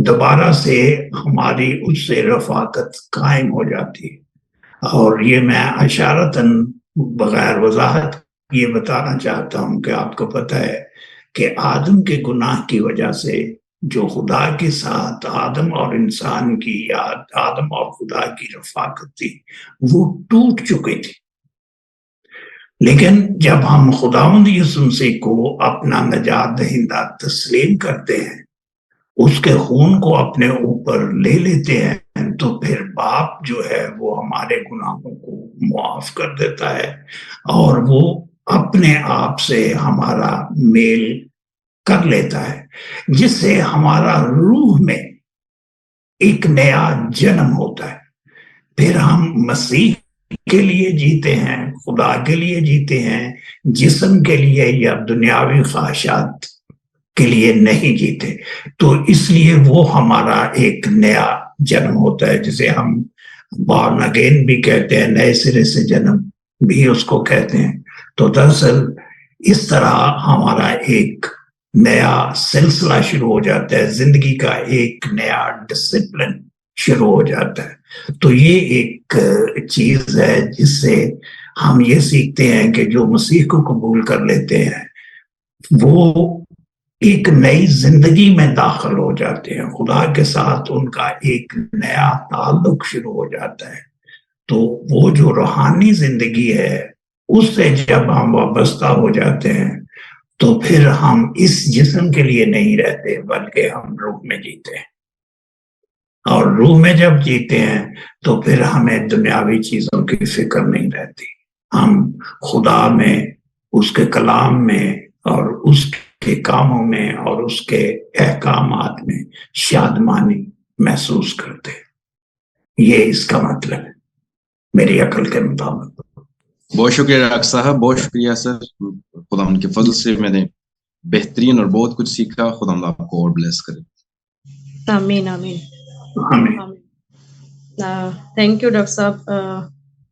دوبارہ سے ہماری اس سے رفاقت قائم ہو جاتی ہے. اور یہ میں اشارتاً بغیر وضاحت یہ بتانا چاہتا ہوں کہ آپ کو پتہ ہے کہ آدم کے گناہ کی وجہ سے جو خدا کے ساتھ آدم اور انسان کی یا آدم اور خدا کی رفاقت تھی وہ ٹوٹ چکی تھی. لیکن جب ہم خداوند یسوع مسیح کو اپنا نجات دہندہ تسلیم کرتے ہیں، اس کے خون کو اپنے اوپر لے لیتے ہیں، تو پھر باپ جو ہے وہ ہمارے گناہوں کو معاف کر دیتا ہے اور وہ اپنے آپ سے ہمارا میل کر لیتا ہے، جس سے ہمارا روح میں ایک نیا جنم ہوتا ہے. پھر ہم مسیح کے لیے جیتے ہیں، خدا کے لیے جیتے ہیں، جسم کے لیے یا دنیاوی خواہشات کے لیے نہیں جیتے. تو اس لیے وہ ہمارا ایک نیا جنم ہوتا ہے، جسے ہم بورن اگین بھی کہتے ہیں، نئے سرے سے جنم بھی اس کو کہتے ہیں. تو دراصل اس طرح ہمارا ایک نیا سلسلہ شروع ہو جاتا ہے، زندگی کا ایک نیا ڈسپلن شروع ہو جاتا ہے. تو یہ ایک چیز ہے جس سے ہم یہ سیکھتے ہیں کہ جو مسیح کو قبول کر لیتے ہیں وہ ایک نئی زندگی میں داخل ہو جاتے ہیں، خدا کے ساتھ ان کا ایک نیا تعلق شروع ہو جاتا ہے. تو وہ جو روحانی زندگی ہے اس سے جب ہم وابستہ ہو جاتے ہیں تو پھر ہم اس جسم کے لیے نہیں رہتے بلکہ ہم روح میں جیتے ہیں. اور روح میں جب جیتے ہیں تو پھر ہمیں دنیاوی چیزوں کی فکر نہیں رہتی. ہم خدا میں، اس کے کلام میں اور اس کے کاموں میں اور اس کے احکامات میں شادمانی محسوس کرتے. یہ اس کا مطلب ہے میری عقل کے مطابق. بہت شکریہ ڈاکٹر صاحب، بہت شکریہ سر. خدا ان کے فضل سے میں نے بہترین اور بہت کچھ سیکھا. خدا آپ کو اور بلیس کرے. آمین آمین آمین. تھینک یو ڈاکٹر صاحب.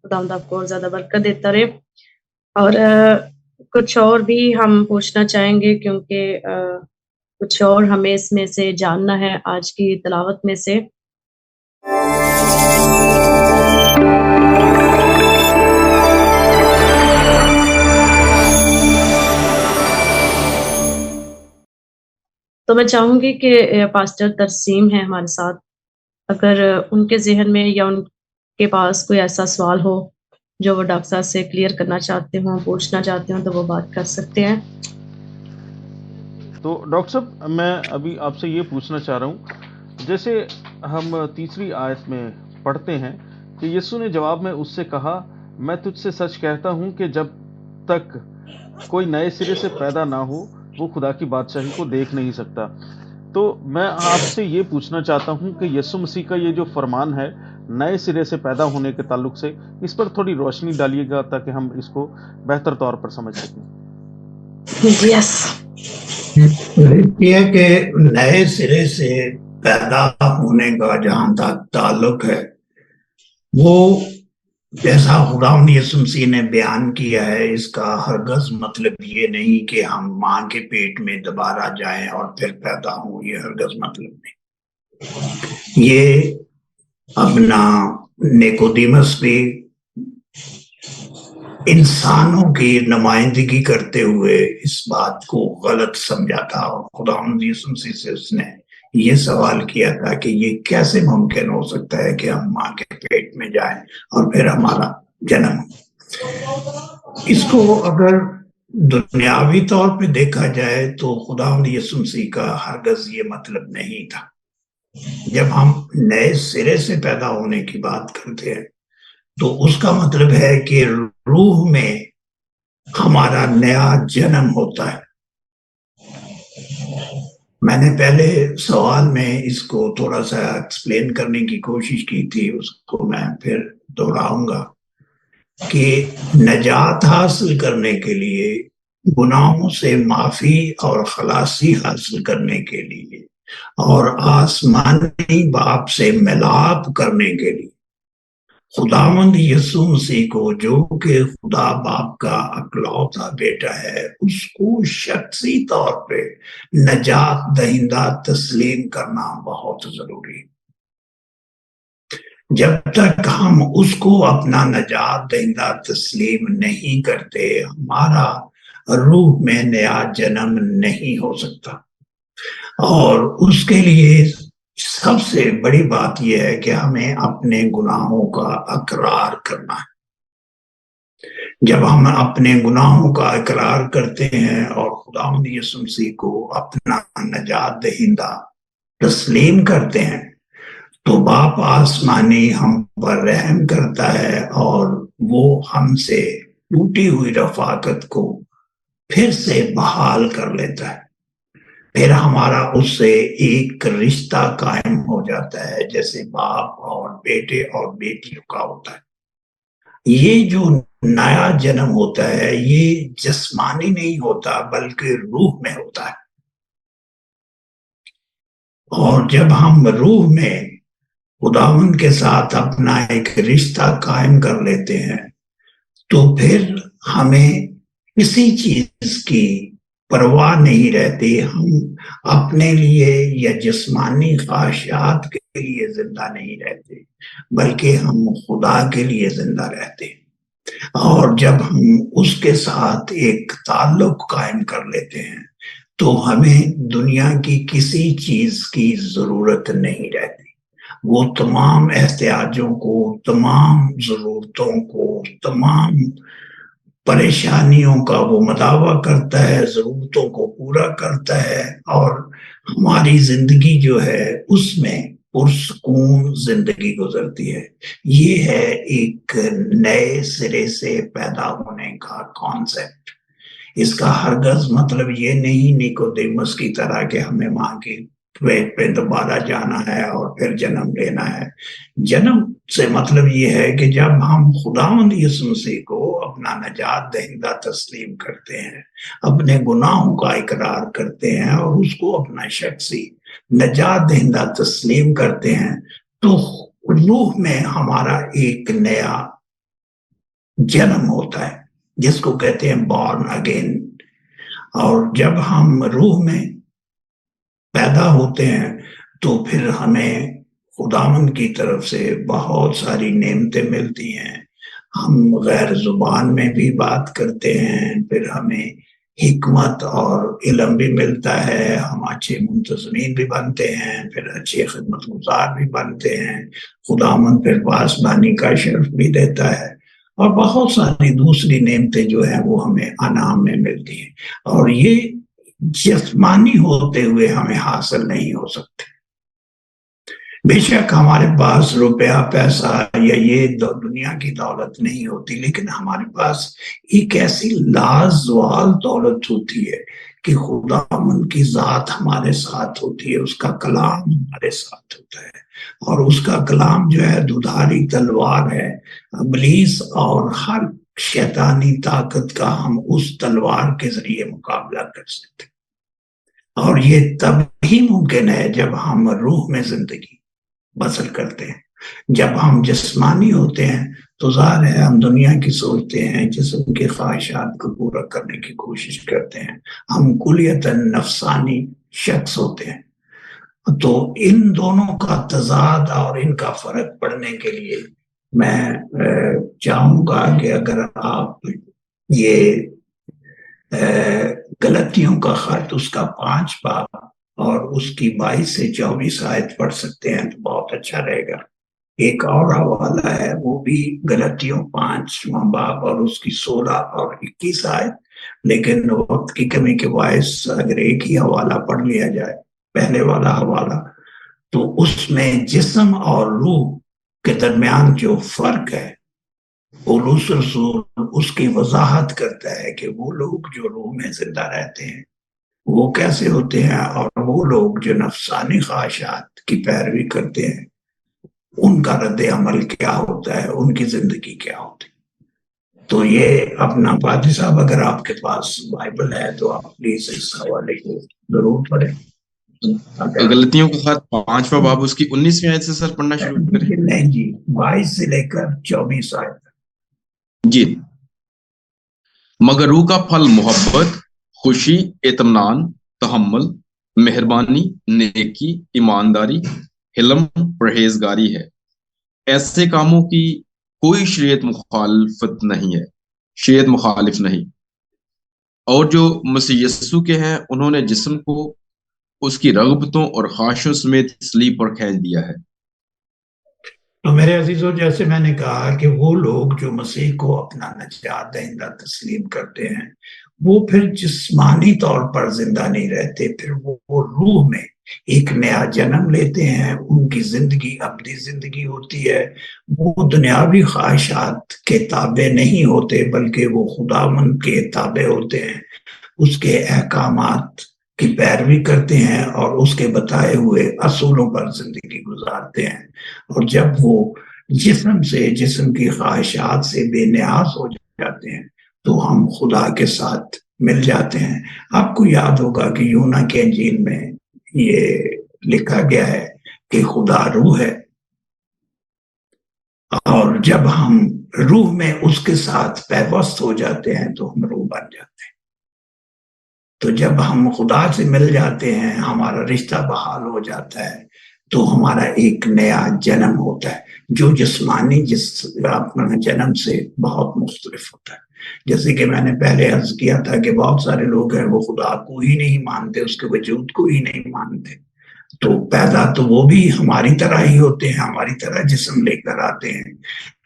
خدا آپ کو اور زیادہ برکت دیتا رہے. اور کچھ اور بھی ہم پوچھنا چاہیں گے کیونکہ کچھ اور ہمیں اس میں سے جاننا ہے آج کی تلاوت میں سے. تو میں چاہوں گی کہ پاسٹر ترسیم ہے ہمارے ساتھ، اگر ان کے ذہن میں یا ان کے پاس کوئی ایسا سوال ہو جو وہ ڈاکٹر صاحب سے کلیئر کرنا چاہتے ہوں، پوچھنا چاہتے ہوں، تو وہ بات کر سکتے ہیں. تو ڈاکٹر صاحب میں ابھی آپ سے یہ پوچھنا چاہ رہا ہوں، جیسے ہم تیسری آیت میں پڑھتے ہیں کہ یسوع نے جواب میں اس سے کہا، میں تجھ سے سچ کہتا ہوں کہ جب تک کوئی نئے سرے سے پیدا نہ ہو وہ خدا کی بادشاہی کو دیکھ نہیں سکتا. تو میں آپ سے یہ پوچھنا چاہتا ہوں کہ یسوع مسیح کا یہ جو فرمان ہے نئے سرے سے پیدا ہونے کے تعلق سے، اس پر تھوڑی روشنی ڈالیے گا تاکہ ہم اس کو بہتر طور پر سمجھ سکیں. یس. یہ کہ نئے سرے سے پیدا ہونے کا جہاں تک تعلق ہے، وہ جیسا خداوند یسوع مسیح نے بیان کیا ہے، اس کا ہرگز مطلب یہ نہیں کہ ہم ماں کے پیٹ میں دوبارہ جائیں اور پھر پیدا ہوں. یہ ہرگز مطلب نہیں. یہ اپنا نیکودیمس بھی انسانوں کی نمائندگی کرتے ہوئے اس بات کو غلط سمجھا تھا، اور خداوند یسوع مسیح سے اس نے یہ سوال کیا تھا کہ یہ کیسے ممکن ہو سکتا ہے کہ ہم ماں کے پیٹ میں جائیں اور پھر ہمارا جنم. اس کو اگر دنیاوی طور پہ دیکھا جائے تو خداوند یسوع مسیح کا ہرگز یہ مطلب نہیں تھا. جب ہم نئے سرے سے پیدا ہونے کی بات کرتے ہیں تو اس کا مطلب ہے کہ روح میں ہمارا نیا جنم ہوتا ہے. میں نے پہلے سوال میں اس کو تھوڑا سا ایکسپلین کرنے کی کوشش کی تھی، اس کو میں پھر دوہراؤں گا کہ نجات حاصل کرنے کے لیے، گناہوں سے معافی اور خلاصی حاصل کرنے کے لیے اور آسمانی باپ سے ملاپ کرنے کے لیے خداوند یسوع مسیح کو جو کہ خدا باپ کا اکلوتا بیٹا ہے، اس کو شخصی طور پہ نجات دہندہ تسلیم کرنا بہت ضروری ہے۔ جب تک ہم اس کو اپنا نجات دہندہ تسلیم نہیں کرتے، ہمارا روح میں نیا جنم نہیں ہو سکتا۔ اور اس کے لیے سب سے بڑی بات یہ ہے کہ ہمیں اپنے گناہوں کا اقرار کرنا ہے۔ جب ہم اپنے گناہوں کا اقرار کرتے ہیں اور خداوند یسوع مسیح کو اپنا نجات دہندہ تسلیم کرتے ہیں، تو باپ آسمانی ہم پر رحم کرتا ہے اور وہ ہم سے ٹوٹی ہوئی رفاقت کو پھر سے بحال کر لیتا ہے۔ پھر ہمارا اس سے ایک رشتہ قائم ہو جاتا ہے، جیسے باپ اور بیٹے اور بیٹیوں کا ہوتا ہے۔ یہ جو نیا جنم ہوتا ہے، یہ جسمانی نہیں ہوتا بلکہ روح میں ہوتا ہے۔ اور جب ہم روح میں خداوند کے ساتھ اپنا ایک رشتہ قائم کر لیتے ہیں، تو پھر ہمیں کسی چیز کی پرواہ نہیں رہتی۔ ہم اپنے لیے یا جسمانی خواہشات کے لیے زندہ نہیں رہتے، بلکہ ہم خدا کے لیے زندہ رہتے ہیں۔ اور جب ہم اس کے ساتھ ایک تعلق قائم کر لیتے ہیں، تو ہمیں دنیا کی کسی چیز کی ضرورت نہیں رہتی۔ وہ تمام احتیاجوں کو، تمام ضرورتوں کو، تمام پریشانیوں کا وہ مداوع کرتا ہے، ضرورتوں کو پورا کرتا ہے، اور ہماری زندگی جو ہے اس میں پرسکون زندگی گزرتی ہے۔ یہ ہے ایک نئے سرے سے پیدا ہونے کا کانسیپٹ۔ اس کا ہرگز مطلب یہ نہیں نیکودیمس کی طرح کہ ہمیں وہاں کی پیٹ پہ دوبارہ جانا ہے اور پھر جنم لینا ہے۔ جنم سے مطلب یہ ہے کہ جب ہم خداوند یسوع مسیح کو اپنا نجات دہندہ تسلیم کرتے ہیں، اپنے گناہوں کا اقرار کرتے ہیں اور اس کو اپنا شخصی نجات دہندہ تسلیم کرتے ہیں، تو روح میں ہمارا ایک نیا جنم ہوتا ہے، جس کو کہتے ہیں بورن اگین۔ اور جب ہم روح میں پیدا ہوتے ہیں، تو پھر ہمیں خداوند کی طرف سے بہت ساری نعمتیں ملتی ہیں۔ ہم غیر زبان میں بھی بات کرتے ہیں، پھر ہمیں حکمت اور علم بھی ملتا ہے، ہم اچھے منتظمین بھی بنتے ہیں، پھر اچھے خدمت گزار بھی بنتے ہیں۔ خداوند پھر پاسبانی کا شرف بھی دیتا ہے، اور بہت ساری دوسری نعمتیں جو ہیں وہ ہمیں انعام میں ملتی ہیں، اور یہ جسمانی ہوتے ہوئے ہمیں حاصل نہیں ہو سکتے۔ بے شک ہمارے پاس روپیہ پیسہ یا یہ دنیا کی دولت نہیں ہوتی، لیکن ہمارے پاس ایک ایسی لازوال دولت ہوتی ہے کہ خداوند کی ذات ہمارے ساتھ ہوتی ہے، اس کا کلام ہمارے ساتھ ہوتا ہے، اور اس کا کلام جو ہے دودھاری تلوار ہے۔ ابلیس اور ہر شیطانی طاقت کا ہم اس تلوار کے ذریعے مقابلہ کر سکتے ہیں۔ اور یہ تب ہی ممکن ہے جب ہم روح میں زندگی بسر کرتے ہیں۔ جب ہم جسمانی ہوتے ہیں تو ظاہر ہے ہم دنیا کی سوچتے ہیں، جسم کے خواہشات کو پورا کرنے کی کوشش کرتے ہیں، ہم کلیتاً نفسانی شخص ہوتے ہیں۔ تو ان دونوں کا تضاد اور ان کا فرق پڑھنے کے لیے میں چاہوں گا کہ اگر آپ یہ غلطیوں کا خط اس کا 5 باب اور اس کی 22 سے 24 آیت پڑھ سکتے ہیں تو بہت اچھا رہے گا۔ ایک اور حوالہ ہے، وہ بھی غلطیوں 5واں باب اور اس کی 16 اور 21 آیت، لیکن وقت کی کمی کے باعث اگر ایک ہی حوالہ پڑھ لیا جائے، پہلے والا حوالہ، تو اس میں جسم اور روح کے درمیان جو فرق ہے، پولس رسول اس کی وضاحت کرتا ہے کہ وہ لوگ جو روح میں زندہ رہتے ہیں وہ کیسے ہوتے ہیں، اور وہ لوگ جو نفسانی خواہشات کی پیروی کرتے ہیں ان کا رد عمل کیا ہوتا ہے، ان کی زندگی کیا ہوتی ہے۔ تو یہ اپنا پادری صاحب اگر آپ کے پاس بائبل ہے تو آپ پلیز اس حوالے کو ضرور پڑھیں۔ غلطیوں کا خط 5واں باب اس کی 19ویں آیت سے سر پڑھنا شروع کریں. نہیں جی، 22 سے لے کر 24 آیت تک. جی. مگر روح کا پھل محبت، خوشی، اطمینان، تحمل، مہربانی، نیکی، ایمانداری، حلم، پرہیزگاری ہے. ایسے کاموں کی کوئی شریعت مخالف نہیں. اور جو مسیح یسوع کے ہیں انہوں نے جسم کو اس کی رغبتوں اور خواہشوں سمیت صلیب پر کھینچ دیا ہے. تو میرے عزیزوں، جیسے میں نے کہا کہ وہ لوگ جو مسیح کو اپنا نجات دہندہ تسلیم کرتے ہیں وہ پھر جسمانی طور پر زندہ نہیں رہتے، پھر وہ روح میں ایک نیا جنم لیتے ہیں. ان کی زندگی ابدی زندگی ہوتی ہے. وہ دنیاوی خواہشات کے تابع نہیں ہوتے بلکہ وہ خداوند کے تابع ہوتے ہیں، اس کے احکامات کی پیروی کرتے ہیں اور اس کے بتائے ہوئے اصولوں پر زندگی گزارتے ہیں. اور جب وہ جسم کی خواہشات سے بے نیاز ہو جاتے ہیں تو ہم خدا کے ساتھ مل جاتے ہیں. آپ کو یاد ہوگا کہ یونا کے انجیل میں یہ لکھا گیا ہے کہ خدا روح ہے، اور جب ہم روح میں اس کے ساتھ پیوست ہو جاتے ہیں تو ہم روح بن جاتے ہیں. تو جب ہم خدا سے مل جاتے ہیں، ہمارا رشتہ بحال ہو جاتا ہے، تو ہمارا ایک نیا جنم ہوتا ہے جو جسمانی جنم سے بہت مختلف ہوتا ہے. جیسے کہ میں نے پہلے عرض کیا تھا کہ بہت سارے لوگ ہیں وہ خدا کو ہی نہیں مانتے، اس کے وجود کو ہی نہیں مانتے. تو پیدا تو وہ بھی ہماری طرح ہی ہوتے ہیں، ہماری طرح جسم لے کر آتے ہیں،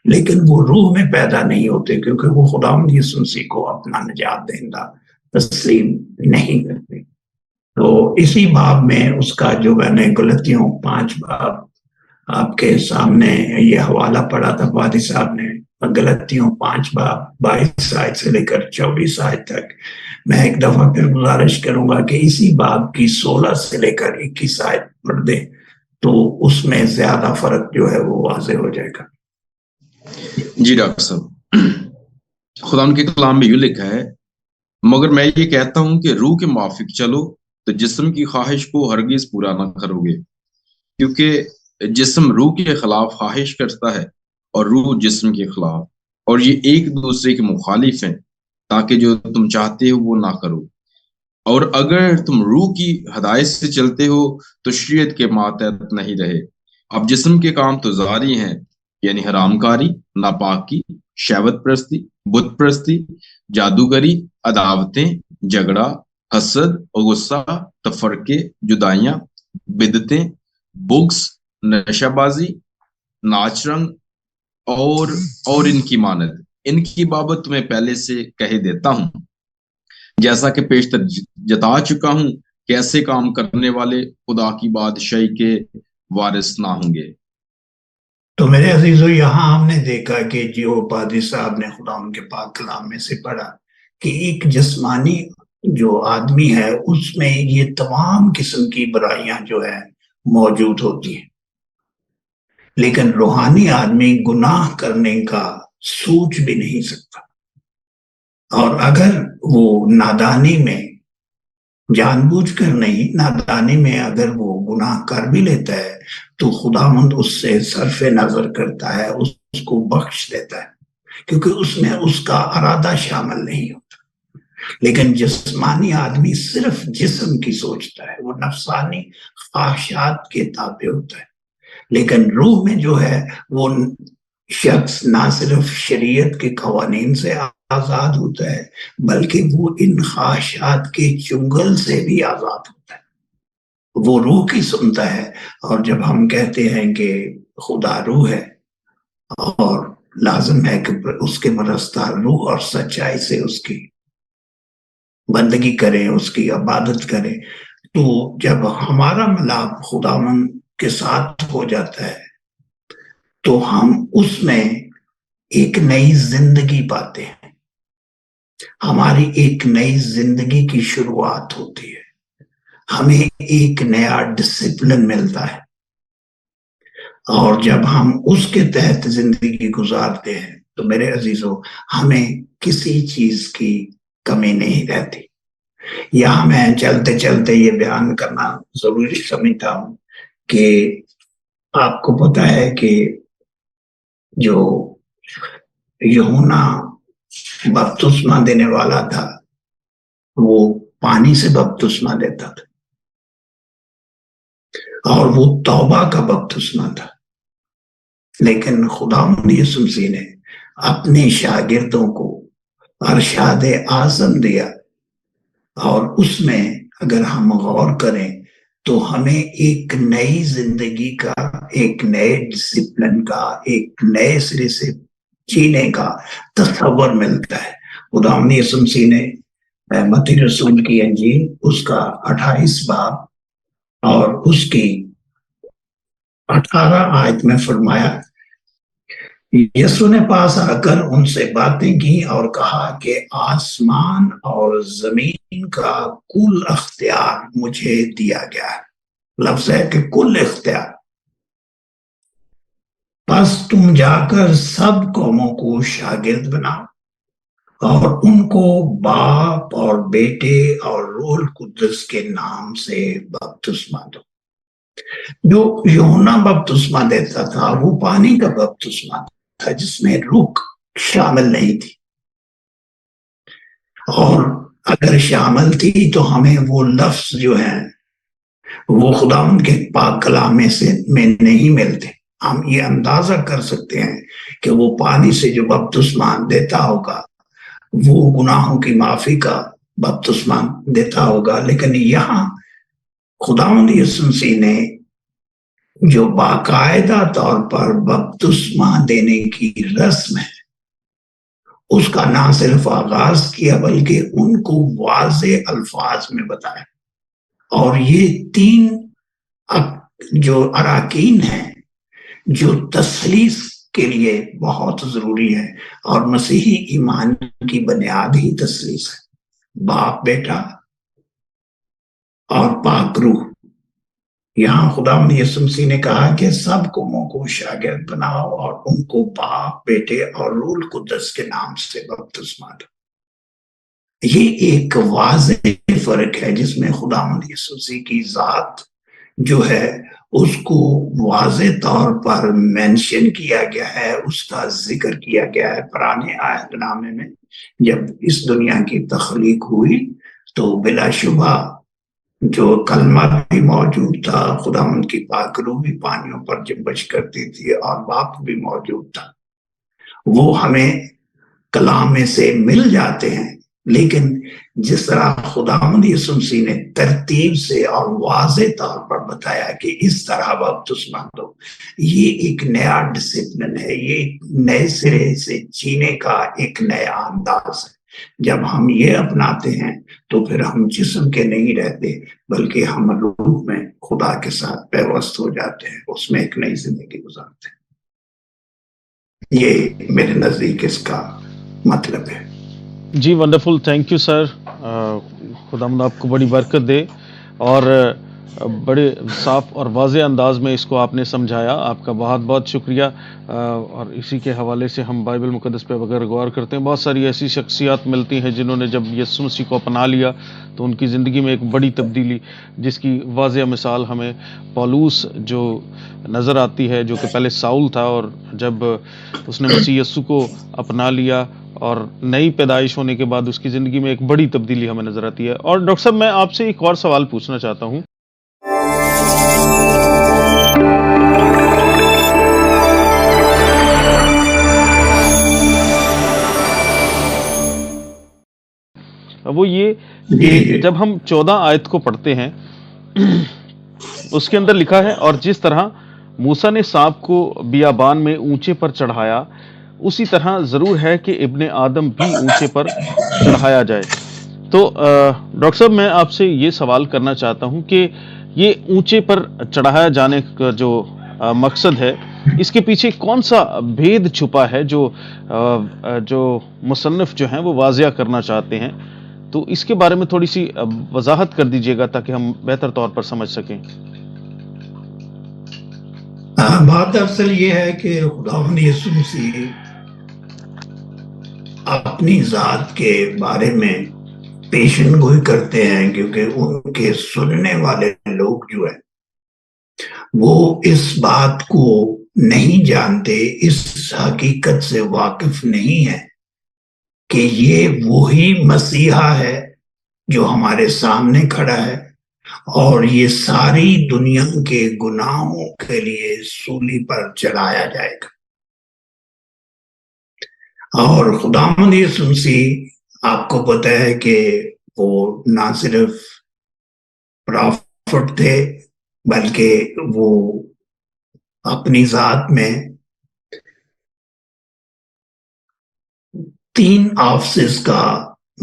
لیکن وہ روح میں پیدا نہیں ہوتے کیونکہ وہ خداوند یسوع مسیح کو اپنا نجات دہندہ تسلیم نہیں کرتے. تو اسی باب میں اس کا جو میں نے غلطیوں 5 باب آپ کے سامنے یہ حوالہ پڑھا تھا فادی صاحب نے، غلطیوں 5 باب 22 آیت سے لے کر 24 آیت تک. میں ایک دفعہ پھر گزارش کروں گا کہ اسی باب کی 16 سے لے کر 21 آیت پڑھ دیں تو اس میں زیادہ فرق جو ہے وہ واضح ہو جائے گا. جی ڈاکٹر صاحب، خدا ان کے کلام میں یوں لکھا ہے، مگر میں یہ کہتا ہوں کہ روح کے موافق چلو تو جسم کی خواہش کو ہرگز پورا نہ کرو گے، کیونکہ جسم روح کے خلاف خواہش کرتا ہے اور روح جسم کے خلاف، اور یہ ایک دوسرے کے مخالف ہیں تاکہ جو تم چاہتے ہو وہ نہ کرو. اور اگر تم روح کی ہدایت سے چلتے ہو تو شریعت کے ماتحت نہیں رہے. اب جسم کے کام تو ظاہری ہیں، یعنی حرام کاری، ناپاکی، شہوت پرستی، بت پرستی، جادوگری، عداوتیں، جھگڑا، حسد اور غصہ، تفرقے، جدائیاں، بدعتیں، بغض، نشہ بازی، ناچ رنگ اور ان کی مانند. ان کی بابت تمہیں پہلے سے کہہ دیتا ہوں، جیسا کہ پیشتر جتا چکا ہوں کہ ایسے کام کرنے والے خدا کی بادشاہی کے وارث نہ ہوں گے. تو میرے عزیزو، یہاں ہم نے دیکھا کہ جو پادری صاحب نے خدا ان کے پاک کلام میں سے پڑھا کہ ایک جسمانی جو آدمی ہے اس میں یہ تمام قسم کی برائیاں جو ہے موجود ہوتی ہیں، لیکن روحانی آدمی گناہ کرنے کا سوچ بھی نہیں سکتا. اور اگر وہ نادانی میں، جان بوجھ کر نہیں، نادانی میں اگر وہ گناہ کر بھی لیتا ہے تو خداوند اس سے صرف نظر کرتا ہے، اس کو بخش دیتا ہے کیونکہ اس میں اس کا ارادہ شامل نہیں ہوتا. لیکن جسمانی آدمی صرف جسم کی سوچتا ہے، وہ نفسانی خواہشات کے تابع ہوتا ہے. لیکن روح میں جو ہے وہ شخص نہ صرف شریعت کے قوانین سے آزاد ہوتا ہے بلکہ وہ ان خواہشات کے چنگل سے بھی آزاد ہوتا ہے. وہ روح کی سنتا ہے. اور جب ہم کہتے ہیں کہ خدا روح ہے اور لازم ہے کہ اس کے پرستار روح اور سچائی سے اس کی بندگی کریں، اس کی عبادت کریں، تو جب ہمارا ملاپ خداوند کے ساتھ ہو جاتا ہے تو ہم اس میں ایک نئی زندگی پاتے ہیں. ہماری ایک نئی زندگی کی شروعات ہوتی ہے. ہمیں ایک نیا ڈسپلن ملتا ہے، اور جب ہم اس کے تحت زندگی گزارتے ہیں تو میرے عزیزو ہمیں کسی چیز کی کمی نہیں رہتی. یہاں میں چلتے چلتے یہ بیان کرنا ضروری سمجھتا ہوں کہ آپ کو پتا ہے کہ جو یوحنا بپتسمہ دینے والا تھا وہ پانی سے بپتسمہ دیتا تھا اور وہ توبہ کا بپتسمہ تھا، لیکن خداوند یسوع مسیح نے اپنے شاگردوں کو ارشاد اعظم دیا، اور اس میں اگر ہم غور کریں تو ہمیں ایک نئی زندگی کا، ایک نئے ڈسپلن کا، ایک نئے سرے سے جینے کا تصور ملتا ہے۔ خداوند یسوع مسیح نے متی رسول کی انجیل اس کا 28 باب اور اس کی 18 آیت میں فرمایا، یسوع نے پاس آ کر ان سے باتیں کی اور کہا کہ آسمان اور زمین کا کل اختیار مجھے دیا گیا ہے۔ لفظ ہے کہ کل اختیار، پس تم جا کر سب قوموں کو شاگرد بناؤ اور ان کو باپ اور بیٹے اور روح القدس کے نام سے بپتسمہ دو۔ جو یوحنا بپتسمہ دیتا تھا وہ پانی کا بپتسمہ تھا جس میں روح شامل نہیں تھی، اور اگر شامل تھی تو ہمیں وہ لفظ جو ہیں وہ خداوند کے پاک کلام میں نہیں ملتے۔ ہم یہ اندازہ کر سکتے ہیں کہ وہ پانی سے جو بپتسمہ دیتا ہوگا وہ گناہوں کی معافی کا بپتسمہ دیتا ہوگا، لیکن یہاں خداوند یسوع مسیح نے جو باقاعدہ طور پر بپتسمہ دینے کی رسم ہے اس کا نہ صرف آغاز کیا بلکہ ان کو واضح الفاظ میں بتایا، اور یہ 3 جو اراکین ہیں جو تثلیث کے لیے بہت ضروری ہے، اور مسیحی ایمان کی بنیاد ہی تثلیث ہے، باپ، بیٹا اور پاک روح۔ یہاں خداوند یسوع مسیح نے کہا کہ سب قوموں کو شاگرد بناؤ اور ان کو باپ، بیٹے اور روح القدس کے نام سے بپتسمہ دو۔ یہ ایک واضح فرق ہے جس میں خداوند یسوع مسیح کی ذات جو ہے اس کو واضح طور پر مینشن کیا گیا ہے، اس کا ذکر کیا گیا ہے پرانے عہد نامے میں۔ جب اس دنیا کی تخلیق ہوئی تو بلا شبہ جو کلمہ بھی موجود تھا، خداوند کی پاک روح بھی پانیوں پر جنبش کرتی تھی اور باپ بھی موجود تھا، وہ ہمیں کلام میں سے مل جاتے ہیں، لیکن جس طرح خداوند یسوع مسیح نے ترتیب سے اور واضح طور پر بتایا کہ اس طرح بپتسمہ دو، یہ ایک نیا ڈسپلن ہے، یہ ایک نئے سرے سے جینے کا ایک نیا انداز ہے۔ جب ہم یہ اپناتے ہیں تو پھر ہم جسم کے نہیں رہتے بلکہ ہم روح میں خدا کے ساتھ پیوست ہو جاتے ہیں، اس میں ایک نئی زندگی گزارتے ہیں۔ یہ میرے نزدیک اس کا مطلب ہے۔ جی ونڈرفل، تھینک یو سر، خداوند آپ کو بڑی برکت دے، اور بڑے صاف اور واضح انداز میں اس کو آپ نے سمجھایا، آپ کا بہت بہت شکریہ۔ اور اسی کے حوالے سے ہم بائبل مقدس پہ اگر غور کرتے ہیں، بہت ساری ایسی شخصیات ملتی ہیں جنہوں نے جب یسوع مسیح کو اپنا لیا تو ان کی زندگی میں ایک بڑی تبدیلی، جس کی واضح مثال ہمیں پولوس جو نظر آتی ہے، جو کہ پہلے ساؤل تھا، اور جب اس نے مسیح یسوع کو اپنا لیا اور نئی پیدائش ہونے کے بعد اس کی زندگی میں ایک بڑی تبدیلی ہمیں نظر آتی ہے۔ اور ڈاکٹر صاحب، میں آپ سے ایک اور سوال پوچھنا چاہتا ہوں۔ وہ یہ کہ جب ہم 14 آیت کو پڑھتے ہیں اس کے اندر لکھا ہے، اور جس طرح موسیٰ نے سانپ کو بیابان میں اونچے پر چڑھایا، اسی طرح ضرور ہے کہ ابن آدم بھی اونچے پر چڑھایا جائے۔ تو ڈاکٹر صاحب، میں آپ سے یہ سوال کرنا چاہتا ہوں کہ یہ اونچے پر چڑھایا جانے کا جو مقصد ہے، اس کے پیچھے کون سا بھید چھپا ہے جو مصنف جو ہیں وہ واضح کرنا چاہتے ہیں؟ تو اس کے بارے میں تھوڑی سی وضاحت کر دیجیے گا تاکہ ہم بہتر طور پر سمجھ سکیں۔ بات اصل یہ ہے کہ خداوند یسوع مسیح اپنی ذات کے بارے میں پیشن گوئی کرتے ہیں، کیونکہ ان کے سننے والے لوگ جو ہیں وہ اس بات کو نہیں جانتے، اس حقیقت سے واقف نہیں ہے کہ یہ وہی مسیحا ہے جو ہمارے سامنے کھڑا ہے اور یہ ساری دنیا کے گناہوں کے لیے سولی پر چڑھایا جائے گا۔ اور خداوند یسوع مسیح آپ کو پتہ ہے کہ وہ نہ صرف پرافٹ تھے بلکہ وہ اپنی ذات میں 3 آفسز کا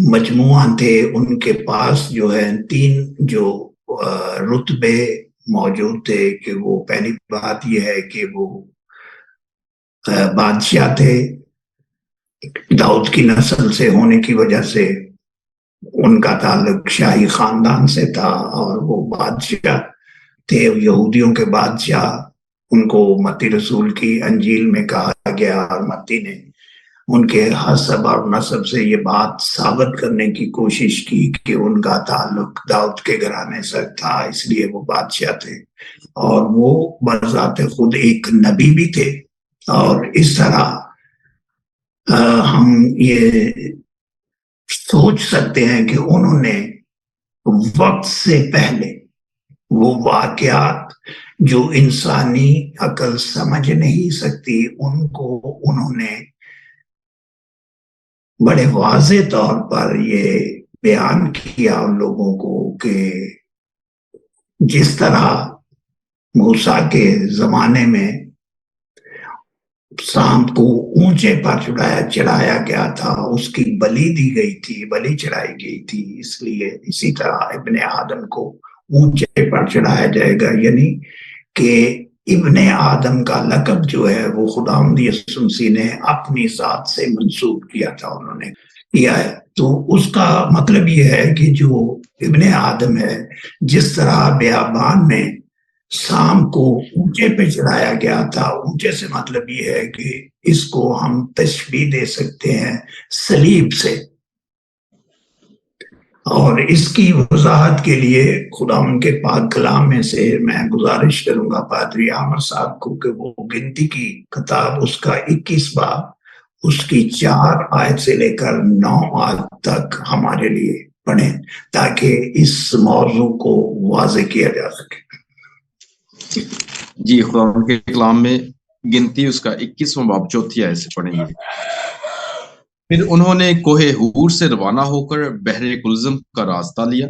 مجموعہ تھے۔ ان کے پاس جو ہے 3 جو رتبے موجود تھے، کہ وہ پہلی بات یہ ہے کہ وہ بادشاہ تھے، داؤد کی نسل سے ہونے کی وجہ سے ان کا تعلق شاہی خاندان سے تھا، اور وہ بادشاہ تھے، یہودیوں کے بادشاہ۔ ان کو متی رسول کی انجیل میں کہا گیا، اور متی نے ان کے حسب اور نسب سے یہ بات ثابت کرنے کی کوشش کی کہ ان کا تعلق داؤد کے گھرانے سے تھا، اس لیے وہ بادشاہ تھے، اور وہ بذات خود ایک نبی بھی تھے۔ اور اس طرح ہم یہ سوچ سکتے ہیں کہ انہوں نے وقت سے پہلے وہ واقعات جو انسانی عقل سمجھ نہیں سکتی، ان کو انہوں نے بڑے واضح طور پر یہ بیان کیا ان لوگوں کو کہ جس طرح موسیٰ کے زمانے میں سانپ کو اونچے پر چڑھایا گیا تھا، اس کی بلی دی گئی تھی، بلی چڑھائی گئی تھی، اس لیے اسی طرح ابن آدم کو اونچے پر چڑھایا جائے گا، یعنی کہ ابن آدم کا لقب جو ہے وہ خداوند یسوع مسیح نے اپنی ذات سے منسوب کیا تھا، انہوں نے کیا ہے۔ تو اس کا مطلب یہ ہے کہ جو ابن آدم ہے، جس طرح بیابان میں سام کو اونچے پہ چڑھایا گیا تھا، اونچے سے مطلب یہ ہے کہ اس کو ہم تشبیہ دے سکتے ہیں صلیب سے، اور اس کی وضاحت کے لیے خداوند کے پاک کلام میں سے میں گزارش کروں گا پادری عامر صاحب کو کہ وہ گنتی کی کتاب اس کا 21 باب اس کی 4 آیت سے لے کر 9 آیت تک ہمارے لیے پڑھیں، تاکہ اس موضوع کو واضح کیا جا سکے۔ جی، خداوند کے کلام میں گنتی اس کا 21واں باب 4 آیت سے پڑھیں گے۔ پھر انہوں نے کوہ ہور سے روانہ ہو کر بحر کلزم کا راستہ لیا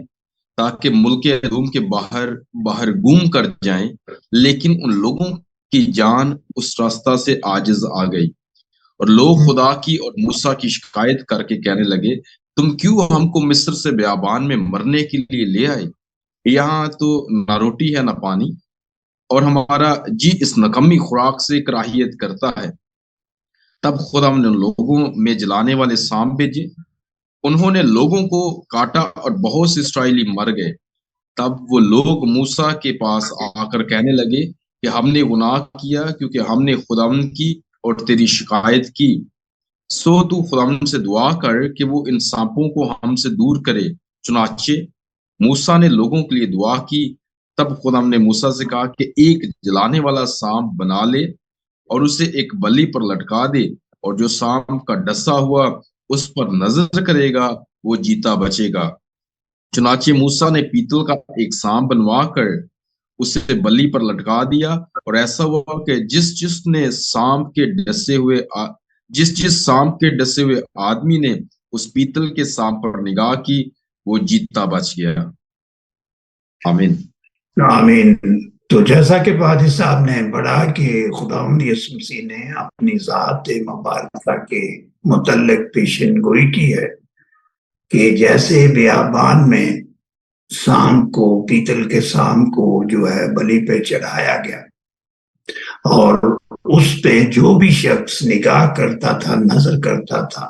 تاکہ ملک ادوم کے باہر گم کر جائیں، لیکن ان لوگوں کی جان اس راستہ سے عاجز آ گئی، اور لوگ خدا کی اور موسیٰ کی شکایت کر کے کہنے لگے، تم کیوں ہم کو مصر سے بیابان میں مرنے کے لیے لے آئے؟ یہاں تو نہ روٹی ہے نہ پانی، اور ہمارا جی اس نکمی خوراک سے کراہیت کرتا ہے۔ تب خدا نے لوگوں میں جلانے والے سانپ بھیجے، انہوں نے لوگوں کو کاٹا اور بہت سے اسرائیلی مر گئے۔ تب وہ لوگ موسیٰ کے پاس آ کر کہنے لگے کہ ہم نے گناہ کیا، کیونکہ ہم نے خداوند کی اور تیری شکایت کی، سو تو خداوند سے دعا کر کہ وہ ان سانپوں کو ہم سے دور کرے۔ چنانچہ موسیٰ نے لوگوں کے لیے دعا کی۔ تب خدا نے موسیٰ سے کہا کہ ایک جلانے والا سانپ بنا لے اور اسے ایک بلی پر لٹکا دے، اور جو سانپ کا ڈسا ہوا اس پر نظر کرے گا وہ جیتا بچے گا۔ چنانچہ موسیٰ نے پیتل کا ایک سانپ بنوا کر اسے بلی پر لٹکا دیا، اور ایسا ہوا کہ جس سانپ کے ڈسے ہوئے آدمی نے اس پیتل کے سانپ پر نگاہ کی وہ جیتا بچ گیا۔ آمین آمین۔ تو جیسا کہ پادری صاحب نے پڑھا کہ خداوند یسوع مسیح نے اپنی ذات مبارکہ کے متعلق پیشن گوئی کی ہے کہ جیسے بیابان میں سانپ کو، پیتل کے سانپ کو جو ہے بلی پہ چڑھایا گیا، اور اس پہ جو بھی شخص نگاہ کرتا تھا، نظر کرتا تھا،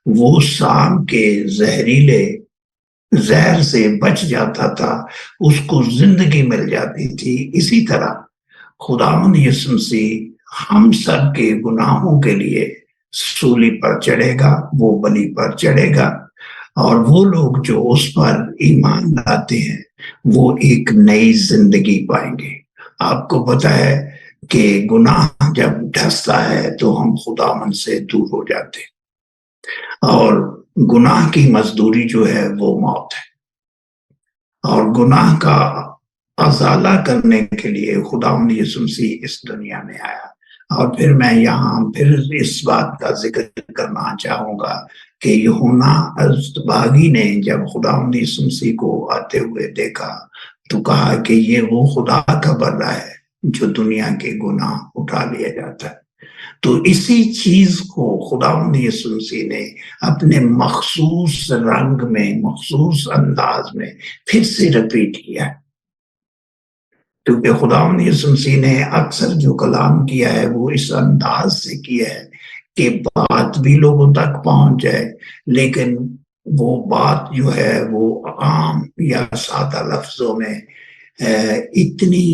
وہ سانپ کے زہریلے زہر سے بچ جاتا تھا، اس کو زندگی مل جاتی تھی۔ اسی طرح خداوند یسوع مسیح ہم سب کے گناہوں کے لیے سولی پر چڑھے گا، وہ بلی پر چڑھے گا، اور وہ لوگ جو اس پر ایمان لاتے ہیں وہ ایک نئی زندگی پائیں گے۔ آپ کو پتہ ہے کہ گناہ جب ڈھستا ہے تو ہم خداوند سے دور ہو جاتے ہیں، اور گناہ کی مزدوری جو ہے وہ موت ہے، اور گناہ کا ازالہ کرنے کے لیے خداوند یسوع مسیح اس دنیا میں آیا۔ اور پھر میں یہاں پھر اس بات کا ذکر کرنا چاہوں گا کہ یوحنا ازدباغی نے جب خداوند یسوع مسیح کو آتے ہوئے دیکھا تو کہا کہ یہ وہ خدا کا بندہ ہے جو دنیا کے گناہ اٹھا لیا جاتا ہے۔ تو اسی چیز کو خداوند یسوع مسیح نے اپنے مخصوص رنگ میں، مخصوص انداز میں پھر سے رپیٹ کیا ہے، کیونکہ خداوند یسوع مسیح نے اکثر جو کلام کیا ہے وہ اس انداز سے کیا ہے کہ بات بھی لوگوں تک پہنچ جائے، لیکن وہ بات جو ہے وہ عام یا سادہ لفظوں میں اتنی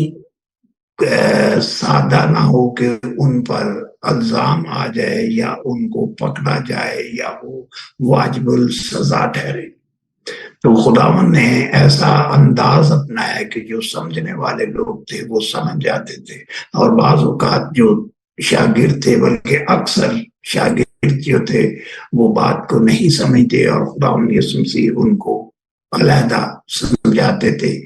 سادہ نہ ہو کہ ان پر الزام آ جائے یا ان کو پکڑا جائے یا وہ واجب السزا ٹھہرے۔ تو خداوند نے ایسا انداز اپنایا کہ جو سمجھنے والے لوگ تھے وہ سمجھ جاتے تھے، اور بعض اوقات جو شاگرد تھے، بلکہ اکثر شاگرد جو تھے، وہ بات کو نہیں سمجھتے، اور خداوند یسوع مسیح ان کو علیحدہ سمجھاتے تھے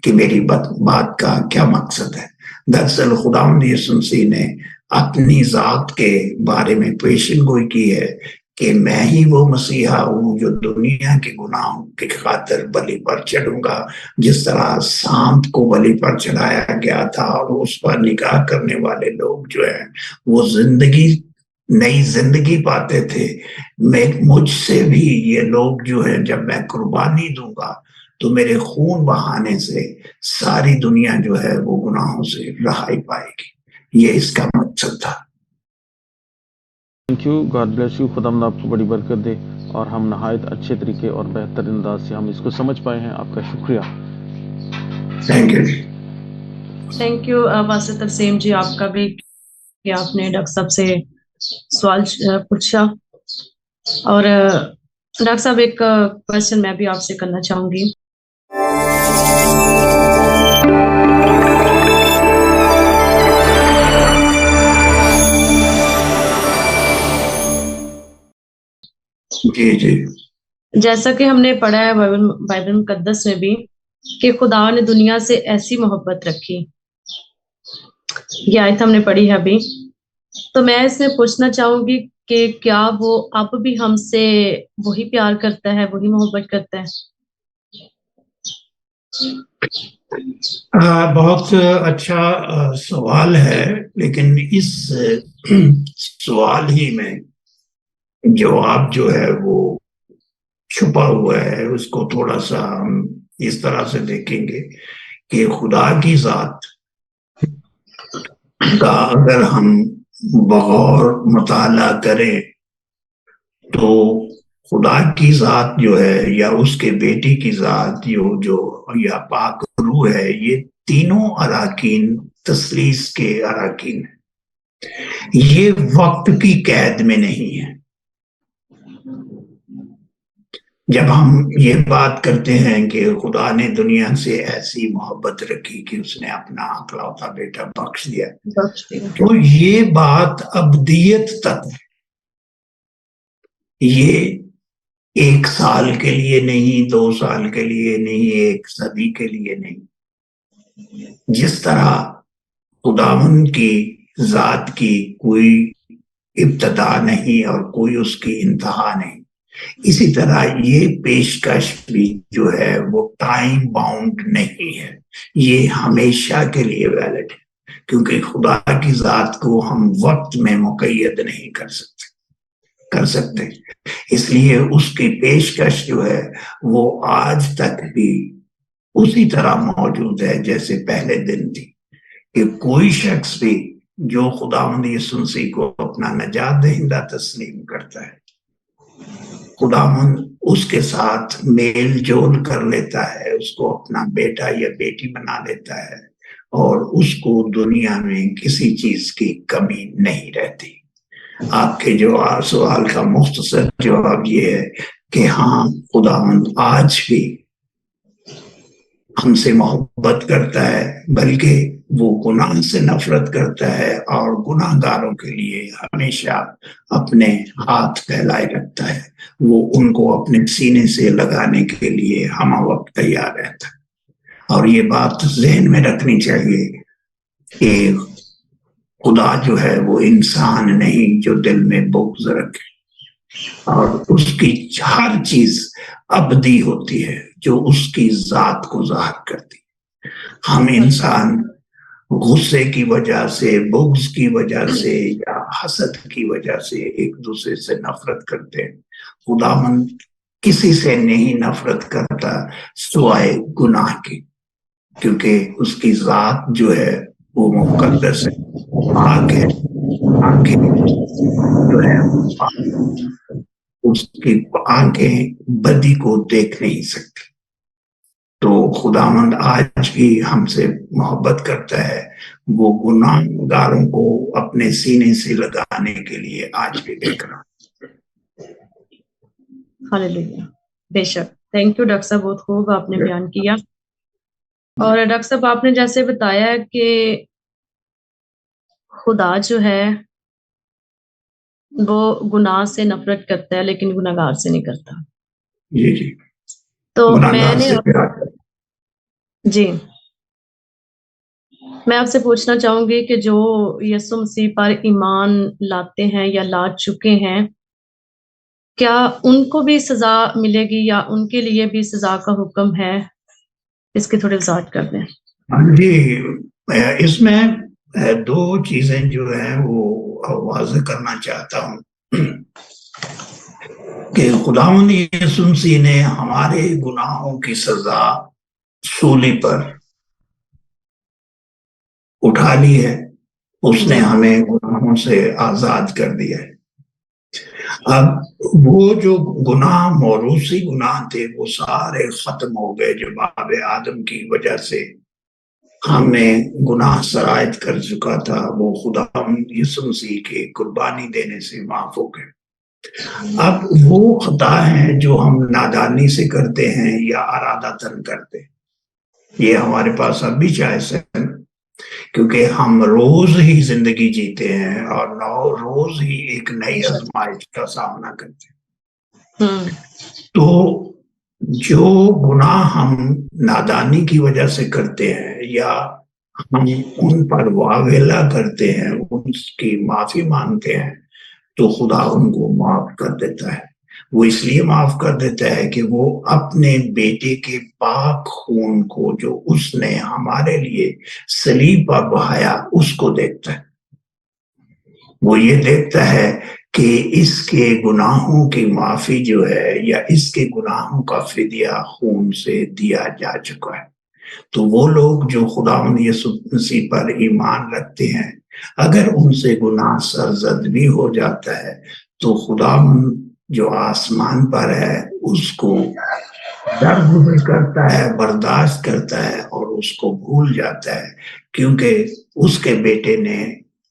کہ میری بات کا کیا مقصد ہے۔ دراصل خداوند یسوع مسیح نے اپنی ذات کے بارے میں پیشن گوئی کی ہے کہ میں ہی وہ مسیحا ہوں جو دنیا کے گناہوں کی خاطر بلی پر چڑھوں گا، جس طرح سانپ کو بلی پر چڑھایا گیا تھا اور اس پر نگاہ کرنے والے لوگ جو ہیں وہ نئی زندگی پاتے تھے، مجھ سے بھی یہ لوگ جو ہے جب میں قربانی دوں گا تو میرے خون بہانے سے ساری دنیا جو ہے وہ گناہوں سے رہائی پائے گی۔ یہ اس کا مقصد تھا۔ Thank you, God bless you, خداوند آپ کو بڑی برکت دے، اور ہم نہایت اچھے طریقے اور بہتر انداز سے ہم اس کو سمجھ پائے ہیں۔ آپ کا شکریہ۔ Thank you. تھینک یو واسطہ ترسیم جی، آپ کا بھی کہ آپ نے ڈاکٹر صاحب سے سوال پوچھا۔ اور ڈاکٹر صاحب ایک کوشچن میں بھی آپ سے کرنا چاہوں گی۔ جی جی، جیسا کہ ہم نے پڑھا ہے بائبل مقدس میں بھی کہ خدا نے دنیا سے ایسی محبت رکھی، یہ آیت ہم نے پڑھی ہے ابھی، تو میں اس میں پوچھنا چاہوں گی کہ کیا وہ اب بھی ہم سے وہی پیار کرتا ہے، وہی محبت کرتا ہے؟ بہت اچھا سوال ہے، لیکن اس سوال ہی میں جواب جو ہے وہ چھپا ہوا ہے۔ اس کو تھوڑا سا ہم اس طرح سے دیکھیں گے کہ خدا کی ذات کا اگر ہم بغور مطالعہ کریں تو خدا کی ذات جو ہے یا اس کے بیٹی کی ذات یا پاک روح ہے، یہ تینوں اراکین تثلیث کے اراکین ہیں، یہ وقت کی قید میں نہیں ہے۔ جب ہم یہ بات کرتے ہیں کہ خدا نے دنیا سے ایسی محبت رکھی کہ اس نے اپنا اکلوتا بیٹا بخش دیا، تو یہ بات ابدیت تک ہے، یہ 1 سال کے لیے نہیں، 2 سال کے لیے نہیں، 1 صدی کے لیے نہیں۔ جس طرح خداوند کی ذات کی کوئی ابتدا نہیں اور کوئی اس کی انتہا نہیں، اسی طرح یہ پیشکش بھی جو ہے وہ ٹائم باؤنڈ نہیں ہے، یہ ہمیشہ کے لیے ویلڈ ہے، کیونکہ خدا کی ذات کو ہم وقت میں مقید نہیں کر سکتے۔ اس لیے اس کی پیشکش جو ہے وہ آج تک بھی اسی طرح موجود ہے جیسے پہلے دن تھی، کہ کوئی شخص بھی جو خداوند یسوع مسیح کو اپنا نجات دہندہ تسلیم کرتا ہے، خداوند اس کے ساتھ میل جول کر لیتا ہے، اس کو اپنا بیٹا یا بیٹی بنا لیتا ہے، اور اس کو دنیا میں کسی چیز کی کمی نہیں رہتی۔ آپ کے سوال کا مختصر جواب یہ ہے کہ ہاں خداوند آج بھی ہم سے محبت کرتا ہے، بلکہ وہ گناہ سے نفرت کرتا ہے اور گناہ گاروں کے لیے ہمیشہ اپنے ہاتھ پھیلائے رکھتا ہے. وہ ان کو اپنے سینے سے لگانے کے لیے ہم وقت تیار رہتا ہے. اور یہ بات ذہن میں رکھنی چاہیے کہ خدا جو ہے وہ انسان نہیں جو دل میں بغض رکھے، اور اس کی ہر چیز ابدی ہوتی ہے جو اس کی ذات کو ظاہر کرتی. ہم انسان غصے کی وجہ سے، بغض کی وجہ سے یا حسد کی وجہ سے ایک دوسرے سے نفرت کرتے ہیں. خداوند کسی سے نہیں نفرت کرتا سوائے گناہ کی، کیونکہ اس کی ذات جو ہے وہ مقدس ہے، پاک ہے. آنکھیں جو ہے اس کی آنکھیں بدی کو دیکھ نہیں سکتی. تو خداوند آج بھی ہم سے محبت کرتا ہے. وہ گناہ گاروں کو اپنے سینے سے لگانے کے لیے آج بھی دیکھ رہا. ہاللیلویا. بے شک. تھینک یو ڈاکٹر صاحب، بہت خوب آپ نے بیان کیا. اور ڈاکٹر صاحب آپ نے جیسے بتایا کہ خدا جو ہے وہ گناہ سے نفرت کرتا ہے لیکن گناہگار سے نہیں کرتا. جی جی، تو میں گناہگار نے سے پیار کرتا ہے. جی میں آپ سے پوچھنا چاہوں گی کہ جو یسوع مسیح پر ایمان لاتے ہیں یا لا چکے ہیں، کیا ان کو بھی سزا ملے گی یا ان کے لیے بھی سزا کا حکم ہے؟ اس کی تھوڑی وضاحت کر دیں. جی، اس میں دو چیزیں جو ہیں وہ واضح کرنا چاہتا ہوں کہ خداوند یسوع مسیح نے ہمارے گناہوں کی سزا صلیب پر اٹھا لی ہے. اس نے ہمیں گناہوں سے آزاد کر دیا ہے. اب وہ جو گناہ موروثی گناہ تھے وہ سارے ختم ہو گئے. جب آدم کی وجہ سے ہم نے گناہ سرایت کر چکا تھا، وہ خداوند یسوع مسیح کے قربانی دینے سے معاف ہو گئے. اب وہ خطا ہیں جو ہم نادانی سے کرتے ہیں یا ارادتاً کرتے ہیں، یہ ہمارے پاس اب بھی چائس ہے، کیونکہ ہم روز ہی زندگی جیتے ہیں اور روز ہی ایک نئی آزمائش کا سامنا کرتے ہیں. تو جو گناہ ہم نادانی کی وجہ سے کرتے ہیں یا ہم ان پر واویلا کرتے ہیں، ان کی معافی مانگتے ہیں، تو خدا ان کو معاف کر دیتا ہے. وہ اس لیے معاف کر دیتا ہے کہ وہ اپنے بیٹے کے پاک خون کو جو اس نے ہمارے لیے صلیب پر بہایا اس کو دیکھتا ہے. وہ یہ دیکھتا ہے کہ اس کے گناہوں کی معافی جو ہے یا اس کے گناہوں کا فدیہ خون سے دیا جا چکا ہے. تو وہ لوگ جو خداوند یسوع مسیح پر ایمان رکھتے ہیں، اگر ان سے گناہ سرزد بھی ہو جاتا ہے تو خداوند جو آسمان پر ہے اس کو درگزر کرتا ہے، برداشت کرتا ہے اور اس کو بھول جاتا ہے، کیونکہ اس کے بیٹے نے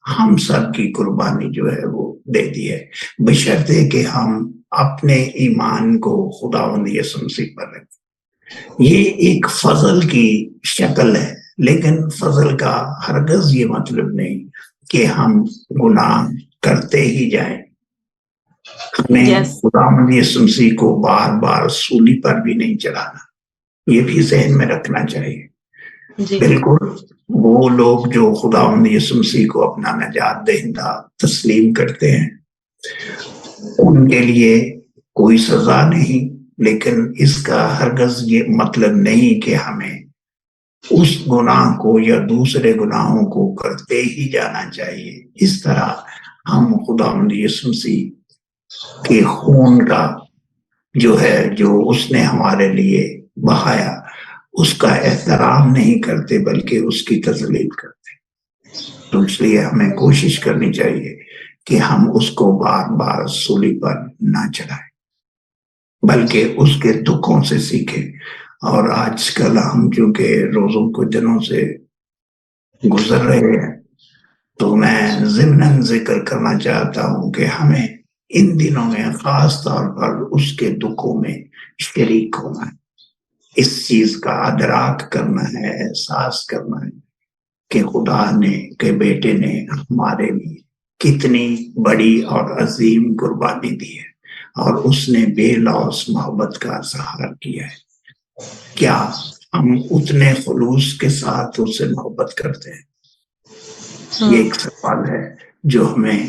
ہم سب کی قربانی جو ہے وہ دے دی ہے، بشرطے کہ ہم اپنے ایمان کو خداوند یسوع مسیح پر رکھیں. یہ ایک فضل کی شکل ہے، لیکن فضل کا ہرگز یہ مطلب نہیں کہ ہم گناہ کرتے ہی جائیں. ہمیں خداوند یسوع مسیح کو بار بار صلیب پر بھی نہیں چڑھانا، یہ بھی ذہن میں رکھنا چاہیے. بالکل وہ لوگ جو خداوند یسوع مسیح کو اپنا نجات دہندہ تسلیم کرتے ہیں ان کے لیے کوئی سزا نہیں، لیکن اس کا ہرگز یہ مطلب نہیں کہ ہمیں اس گناہ کو یا دوسرے گناہوں کو کرتے ہی جانا چاہیے. اس طرح ہم خداوند یسوع مسیح کے خون کا جو ہے جو اس نے ہمارے لیے بہایا اس کا احترام نہیں کرتے بلکہ اس کی تذلیل کرتے. تو اس لیے ہمیں کوشش کرنی چاہیے کہ ہم اس کو بار بار صلیب پر نہ چڑھائیں بلکہ اس کے دکھوں سے سیکھیں. اور آج کل ہم چونکہ روزوں کو دنوں سے گزر رہے ہیں تو میں ضمناً ذکر کرنا چاہتا ہوں کہ ہمیں ان دنوں میں خاص طور پر اس کے دکھوں میں شریک ہونا ہے، اس چیز کا ادراک کرنا ہے، احساس کرنا ہے کہ خدا نے کہ بیٹے نے ہمارے لیے کتنی بڑی اور عظیم قربانی دی ہے، اور اس نے بے لوث محبت کا اظہار کیا ہے۔ کیا ہم اتنے خلوص کے ساتھ اس سے محبت کرتے ہیں؟ یہ ایک سوال ہے جو ہمیں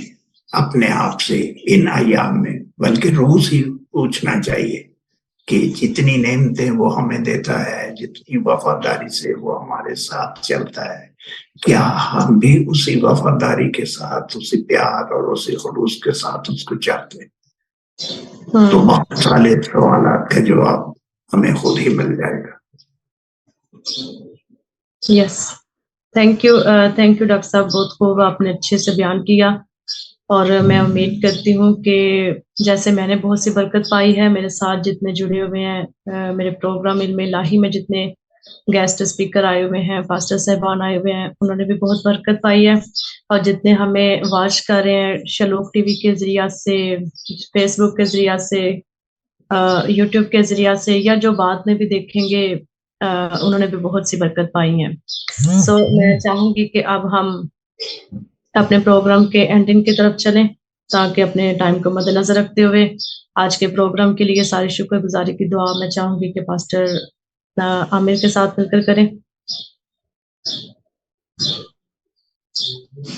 اپنے آپ سے ان ایام میں بلکہ روز ہی پوچھنا چاہیے کہ جتنی نعمتیں وہ ہمیں دیتا ہے، جتنی وفاداری سے وہ ہمارے ساتھ چلتا ہے، کیا ہم بھی اسی وفاداری کے ساتھ، اسی پیار اور اسی خلوص کے ساتھ اس کو چاہتے ہیں؟ تو بہت سارے سوالات کا جواب ہمیں خود ہی مل جائے گا۔ یس، تھینک یو ڈاکٹر صاحب، بہت خوب آپ نے اچھے سے بیان کیا، اور میں امید کرتی ہوں کہ جیسے میں نے بہت سی برکت پائی ہے، میرے ساتھ جتنے جڑے ہوئے ہیں میرے پروگرام علم الہی میں، جتنے گیسٹ اسپیکر آئے ہوئے ہیں، پاسٹر صاحبان آئے ہوئے ہیں، انہوں نے بھی بہت برکت پائی ہے، اور جتنے ہمیں واچ کر رہے ہیں شلوک ٹی وی کے ذریعہ سے، فیس بک کے ذریعہ سے، یوٹیوب کے ذریعہ سے، یا جو بعد میں بھی دیکھیں گے، انہوں نے بھی بہت سی برکت پائی ہیں۔ سو میں چاہوں گی کہ اب ہم اپنے پروگرام کے اینڈنگ کی طرف چلیں، تاکہ اپنے ٹائم کو مد نظر رکھتے ہوئے آج کے پروگرام کے لیے ساری شکر گزاری کی دعا میں چاہوں گی کہ پاسٹر عامر کے ساتھ مل کر کریں۔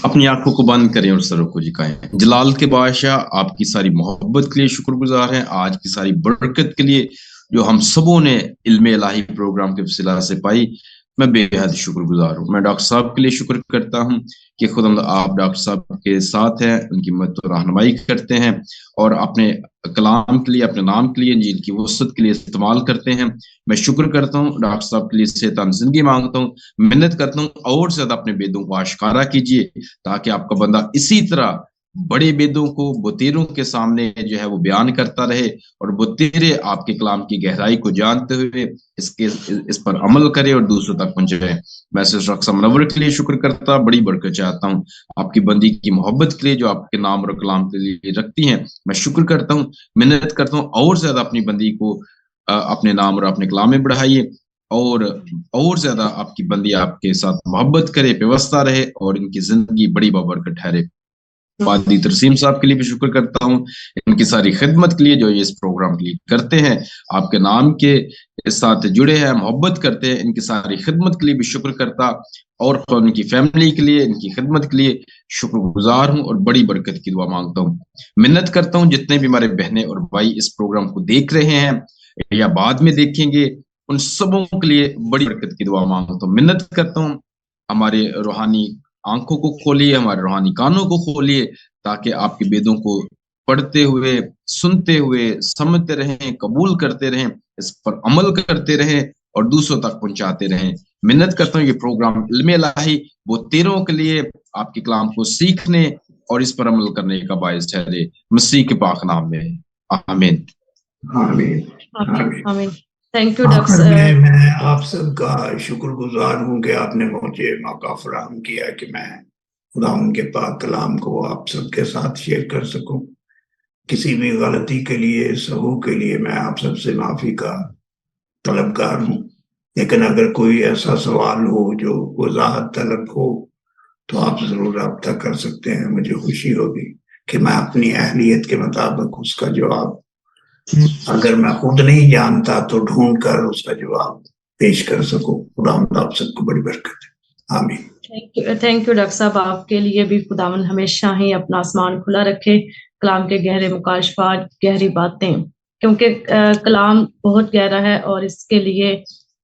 اپنی آنکھوں کو بند کریں اور سروں کو جھکائیں۔ جلال کے بادشاہ، آپ کی ساری محبت کے لیے شکر گزار ہیں، آج کی ساری برکت کے لیے جو ہم سبوں نے علم الہی پروگرام کے وسیلہ سے پائی، میں بے حد شکر گزار ہوں۔ میں ڈاکٹر صاحب کے لیے شکر کرتا ہوں کہ خدا آپ ڈاکٹر صاحب کے ساتھ ہیں، ان کی مدد و رہنمائی کرتے ہیں، اور اپنے کلام کے لیے، اپنے نام کے لیے، انجیل کی وسعت کے لیے استعمال کرتے ہیں۔ میں شکر کرتا ہوں، ڈاکٹر صاحب کے لیے صحت زندگی مانگتا ہوں، محنت کرتا ہوں، اور زیادہ اپنے بیدوں کو آشکارا کیجیے، تاکہ آپ کا بندہ اسی طرح بڑے بیدوں کو بتیروں کے سامنے جو ہے وہ بیان کرتا رہے، اور بتیرے آپ کے کلام کی گہرائی کو جانتے ہوئے اس پر عمل کرے اور دوسروں تک پہنچائے۔ میں صرف رقص منور کے لیے شکر کرتا، بڑی برکت چاہتا ہوں، آپ کی بندی کی محبت کے لیے جو آپ کے نام اور کلام کے لیے رکھتی ہیں، میں شکر کرتا ہوں، محنت کرتا ہوں، اور زیادہ اپنی بندی کو اپنے نام اور اپنے کلام میں بڑھائیے، اور زیادہ آپ کی بندی آپ کے ساتھ محبت کرے، پیوستہ رہے، اور ان کی زندگی بڑی بابرکت ٹھہرے۔ پادری ترسیم صاحب کے لیے بھی شکر کرتا ہوں، ان کی ساری خدمت کے لیے جو یہ اس پروگرام کے لیے کرتے ہیں، آپ کے نام کے ساتھ جڑے ہیں، محبت کرتے ہیں، ان کی ساری خدمت کے لیے بھی شکر کرتا، اور ان کی فیملی کے لیے، ان کی خدمت کے لیے شکر گزار ہوں، اور بڑی برکت کی دعا مانگتا ہوں۔ محنت کرتا ہوں جتنے بھی ہمارے بہنیں اور بھائی اس پروگرام کو دیکھ رہے ہیں یا بعد میں دیکھیں گے، ان سبوں کے لیے بڑی برکت کی دعا مانگتا ہوں۔ محنت کرتا ہوں، ہمارے روحانی آنکھوں کو کھولیے، ہمارے روحانی کانوں کو کھولیے، تاکہ آپ کے بیدوں کو پڑھتے ہوئے، سنتے ہوئے، سمجھتے رہیں، قبول کرتے رہیں، اس پر عمل کرتے رہیں، اور دوسروں تک پہنچاتے رہیں۔ محنت کرتا ہوں یہ پروگرام علم الہی وہ تیروں کے لیے آپ کے کلام کو سیکھنے اور اس پر عمل کرنے کا باعث ٹھہرے، مسیح کے پاک نام میں، آمین۔ آمین آمین آمین۔ تھینک یو آخر ڈاکٹر۔ میں آپ سب کا شکر گزار ہوں کہ آپ نے مجھے موقع فراہم کیا کہ میں خدا ان کے پاک کلام کو آپ سب کے ساتھ شیئر کر سکوں۔ کسی بھی غلطی کے لیے، سہو کے لیے میں آپ سب سے معافی کا طلبگار ہوں، لیکن اگر کوئی ایسا سوال ہو جو وضاحت طلب ہو تو آپ ضرور رابطہ کر سکتے ہیں۔ مجھے خوشی ہوگی کہ میں اپنی اہلیت کے مطابق اس کا جواب، اگر میں خود نہیں جانتا تو ڈھونڈ کر اس کا جواب پیش کر سکوں۔ خدا آپ سب کو بڑی برکت ہے، آمین۔ تھینک یو ڈاکٹر صاحب، آپ کے لیے بھی خداوند ہمیشہ ہی اپنا آسمان کھلا رکھے، کلام کے گہرے مکاشفات، گہری باتیں، کیونکہ کلام بہت گہرا ہے، اور اس کے لیے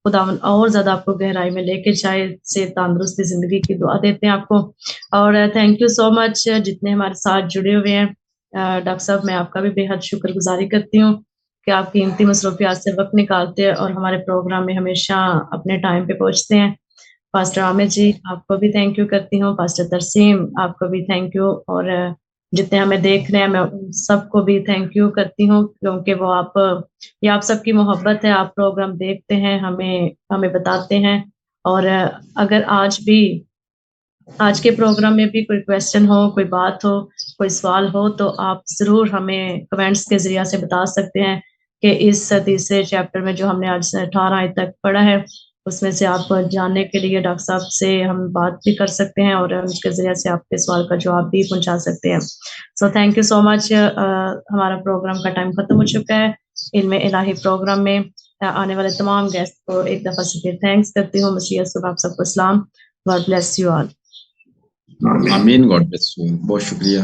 خداوند اور زیادہ آپ کو گہرائی میں لے کے جائے، سے تندرستی زندگی کی دعا دیتے ہیں آپ کو۔ اور تھینک یو سو مچ جتنے ہمارے ساتھ جڑے ہوئے ہیں۔ ڈاکٹر صاحب میں آپ کا بھی بے حد شکر گزاری کرتی ہوں کہ آپ قیمتی مصروفیات سے وقت نکالتے ہیں اور ہمارے پروگرام میں ہمیشہ اپنے ٹائم پہ پہنچتے ہیں۔ پاسٹر عامر جی، آپ کو بھی تھینک یو کرتی ہوں، پاسٹر ترسیم آپ کو بھی تھینک یو، اور جتنے ہمیں دیکھ رہے ہیں میں سب کو بھی تھینک یو کرتی ہوں، کیونکہ وہ یہ آپ سب کی محبت ہے، آپ پروگرام دیکھتے ہیں، ہمیں بتاتے ہیں، اور اگر آج بھی آج کے پروگرام میں بھی کوئی کویسچن ہو, کوئی بات ہو, کوئی سوال ہو تو آپ ضرور ہمیں کمنٹس کے ذریعے سے بتا سکتے ہیں کہ اس تیسرے چیپٹر میں جو ہم نے آج 18 آیت تک پڑھا ہے اس میں سے آپ جاننے کے لیے ڈاکٹر صاحب سے ہم بات بھی کر سکتے ہیں اور اس کے ذریعے سے آپ کے سوال کا جواب بھی پہنچا سکتے ہیں. سو تھینک یو سو مچ. ہمارا پروگرام کا ٹائم ختم ہو چکا ہے. علم الہی پروگرام میں آنے والے تمام گیسٹ کو ایک دفعہ سے پھر تھینکس کرتی ہوں. مسیح یسوع آپ سب کو اسلام. God bless you all. آمین. God bless you. بہت شکریہ.